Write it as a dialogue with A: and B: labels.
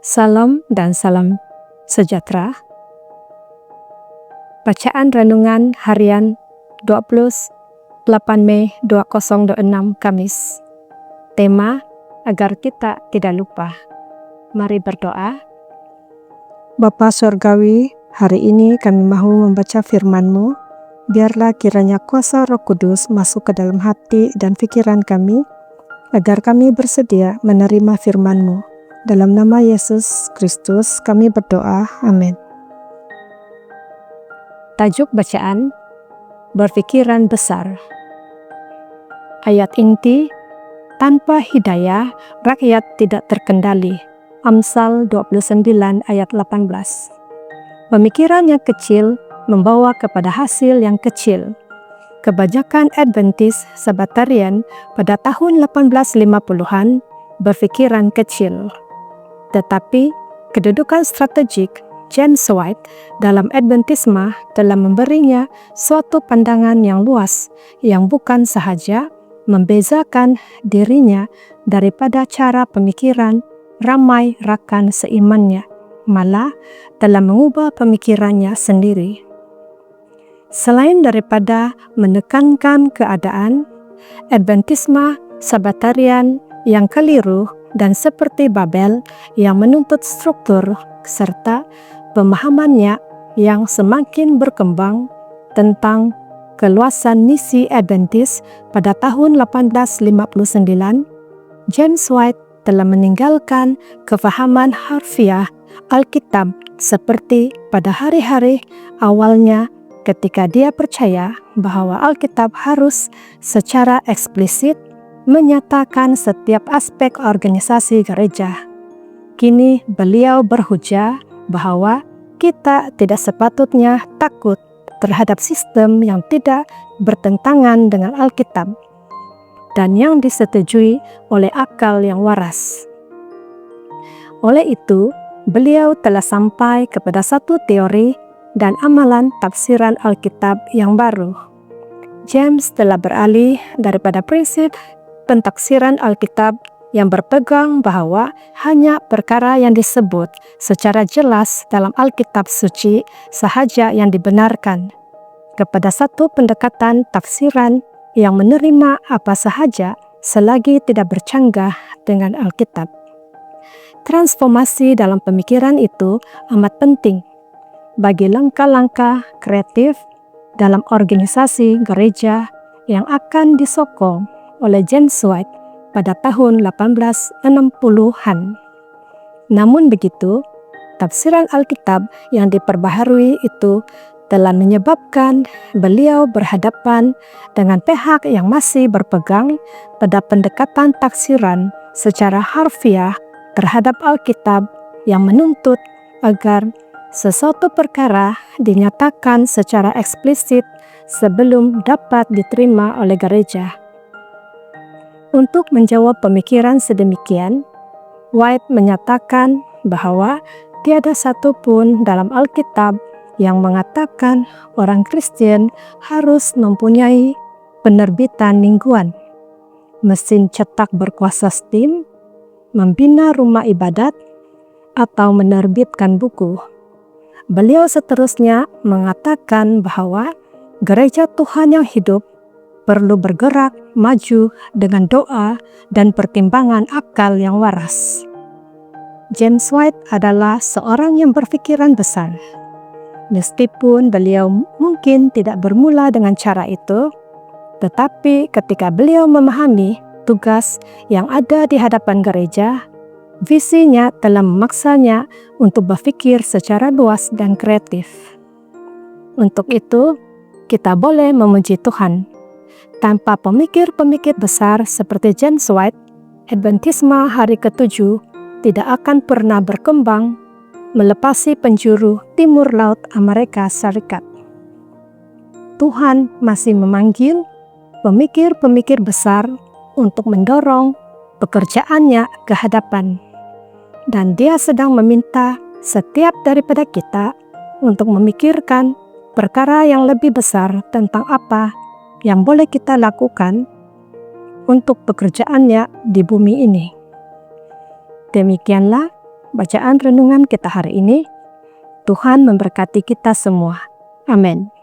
A: Salam dan salam sejahtera. Bacaan Renungan Harian 28 Mei 2026 Kamis. Tema, agar kita tidak lupa. Mari berdoa.
B: Bapa Surgawi, hari ini kami mau membaca firman-Mu. Biarlah kiranya kuasa Roh Kudus masuk ke dalam hati dan pikiran kami, agar kami bersedia menerima firman-Mu. Dalam nama Yesus Kristus kami berdoa, amin.
A: Tajuk bacaan, berpikiran besar. Ayat inti, tanpa hidayah, rakyat tidak terkendali. Amsal 29 ayat 18. Pemikiran yang kecil membawa kepada hasil yang kecil. Kebanyakan Adventist Sabbatarian pada tahun 1850-an berpikiran kecil. Tetapi, kedudukan strategik James White dalam Adventisme telah memberinya suatu pandangan yang luas yang bukan sahaja membezakan dirinya daripada cara pemikiran ramai rakan seimannya, malah telah mengubah pemikirannya sendiri. Selain daripada menekankan keadaan, Adventisme Sabbatarian yang keliru dan seperti Babel yang menuntut struktur serta pemahamannya yang semakin berkembang tentang keluasan misi Adventist pada tahun 1859, James White telah meninggalkan kefahaman harfiah Alkitab seperti pada hari-hari awalnya ketika dia percaya bahwa Alkitab harus secara eksplisit menyatakan setiap aspek organisasi gereja. Kini beliau berhujah bahwa kita tidak sepatutnya takut terhadap sistem yang tidak bertentangan dengan Alkitab dan yang disetujui oleh akal yang waras. Oleh itu, beliau telah sampai kepada satu teori dan amalan tafsiran Alkitab yang baru. James telah beralih daripada prinsip pentaksiran Alkitab yang berpegang bahwa hanya perkara yang disebut secara jelas dalam Alkitab suci sahaja yang dibenarkan, kepada satu pendekatan tafsiran yang menerima apa sahaja selagi tidak bercanggah dengan Alkitab. Transformasi dalam pemikiran itu amat penting bagi langkah-langkah kreatif dalam organisasi gereja yang akan disokong oleh James White pada tahun 1860-an. Namun begitu, tafsiran Alkitab yang diperbaharui itu telah menyebabkan beliau berhadapan dengan pihak yang masih berpegang pada pendekatan tafsiran secara harfiah terhadap Alkitab yang menuntut agar sesuatu perkara dinyatakan secara eksplisit sebelum dapat diterima oleh gereja. Untuk menjawab pemikiran sedemikian, White menyatakan bahwa tiada satu pun dalam Alkitab yang mengatakan orang Kristen harus mempunyai penerbitan mingguan, mesin cetak berkuasa steam, membina rumah ibadat, atau menerbitkan buku. Beliau seterusnya mengatakan bahwa gereja Tuhan yang hidup perlu bergerak maju dengan doa dan pertimbangan akal yang waras. James White adalah seorang yang berpikiran besar. Meskipun beliau mungkin tidak bermula dengan cara itu, tetapi ketika beliau memahami tugas yang ada di hadapan gereja, visinya telah memaksanya untuk berpikir secara luas dan kreatif. Untuk itu, kita boleh memuji Tuhan. Tanpa pemikir-pemikir besar seperti James White, Adventisme hari ke-7 tidak akan pernah berkembang melepasi penjuru timur laut Amerika Serikat. Tuhan masih memanggil pemikir-pemikir besar untuk mendorong pekerjaannya ke hadapan. Dan Dia sedang meminta setiap daripada kita untuk memikirkan perkara yang lebih besar tentang apa yang boleh kita lakukan untuk pekerjaannya di bumi ini. Demikianlah bacaan renungan kita hari ini. Tuhan memberkati kita semua. Amin.